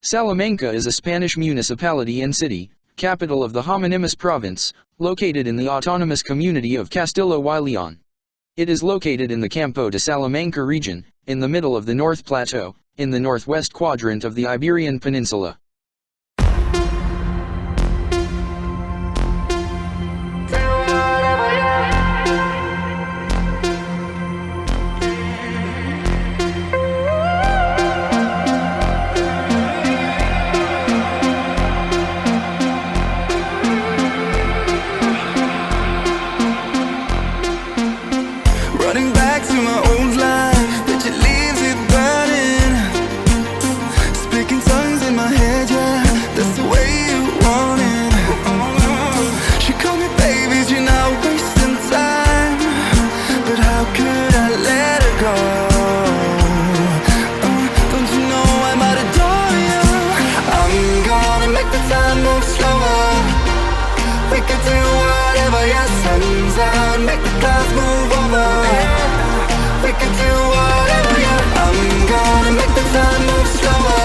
Salamanca is a Spanish municipality and city, capital of the homonymous province, located in the autonomous community of Castilla y León. It is located in the Campo de Salamanca region, in the middle of the North Plateau, in the northwest quadrant of the Iberian Peninsula. Running back to my old life, but it leaves it burning. Speaking tongues in my head, yeah, that's the way you want it. She called me babies, you're not wasting time, but how could I let her go? Don't you know I might adore you? I'm gonna make the time move slower. We could do whatever, yeah, sun's out, make the clouds move over. We could do whatever, yeah. I'm gonna make the time move slower.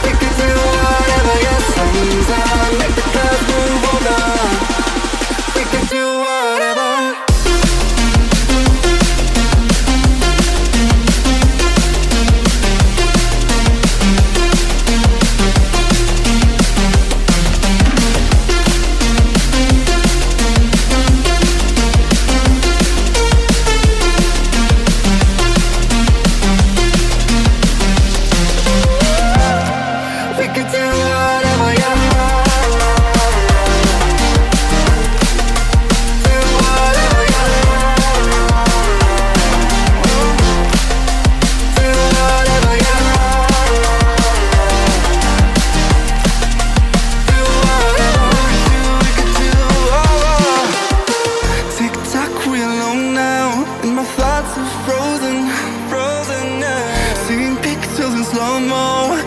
We could do whatever, yeah, sun's out, make the clouds move over. We could do whatever.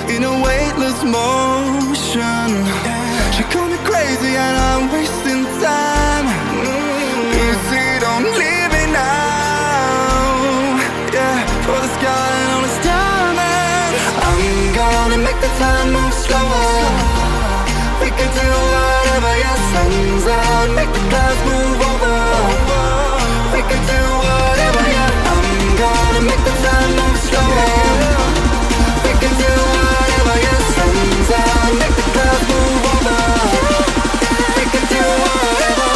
In a weightless motion, she called me crazy and I'm wasting time. Easy, don't leave me now. Yeah, for the sky and all its diamond. I'm gonna make the time move slower. We can do whatever, yeah, sun's out, make the clouds move over. We can do whatever, yeah. I'm gonna make the time move slower. We can do whatever, yeah, sun's out, make the clouds move over. We can do whatever.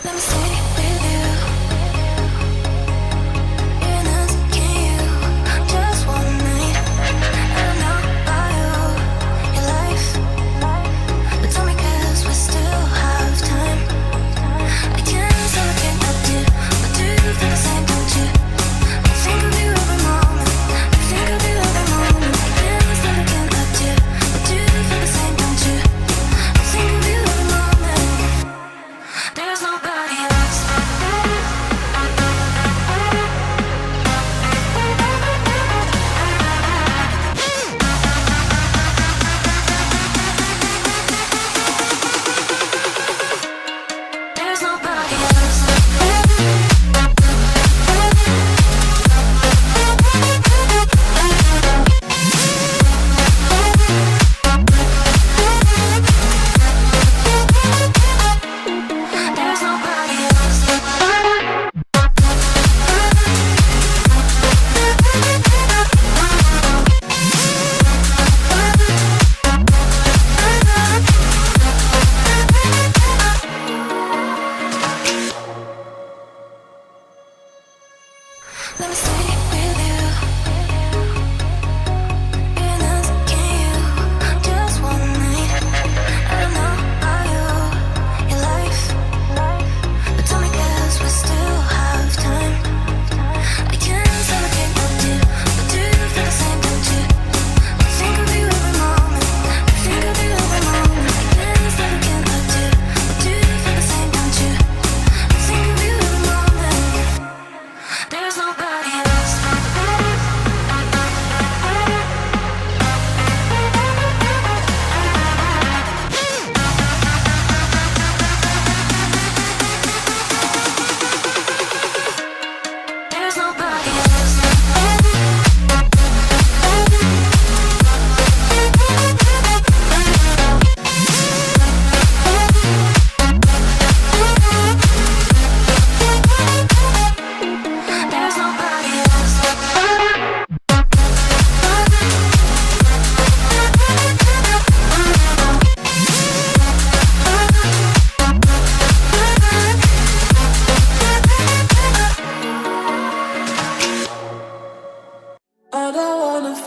Let me stay with you. In us, can you just one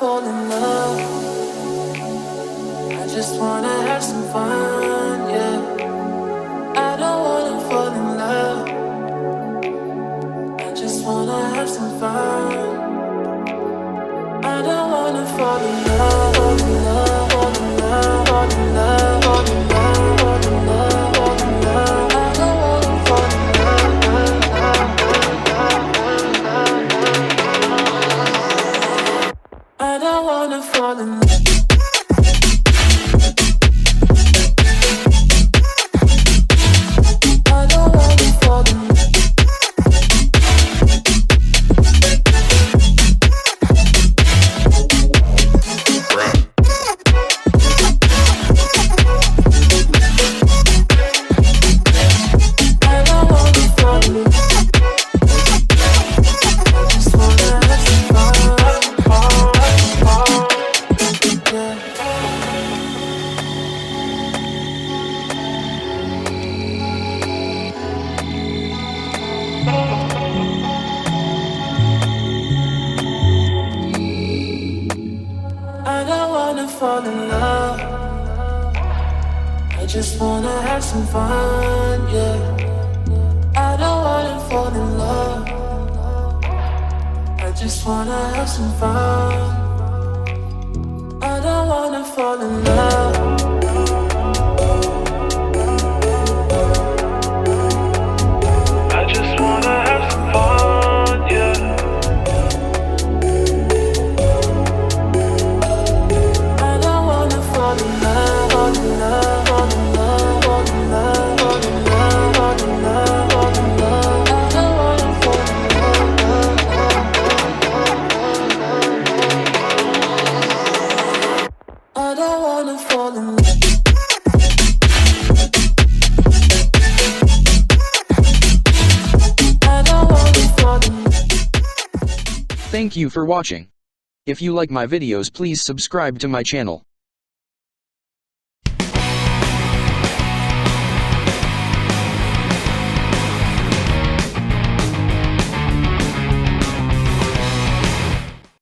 fall in love. I just wanna have some fun, yeah. I don't wanna fall in love. I just wanna have some fun. I don't wanna fall in love, fall in love, fall in love, fall in love, fall in love, fall in love, fall in love. I don't wanna fall in love. I don't wanna fall in love. I don't wanna fall in love. I just wanna have some fun, yeah. I don't wanna fall in love. I just wanna have some fun. I don't wanna fall in love. I just wanna have some fun, yeah. I don't wanna fall in love, fall in love, fall in love, fall in love, fall in love, fall in love, fall in love. I don't wanna fall in love. I don't wanna fall in love. Thank you for watching. If you like my videos, please subscribe to my channel.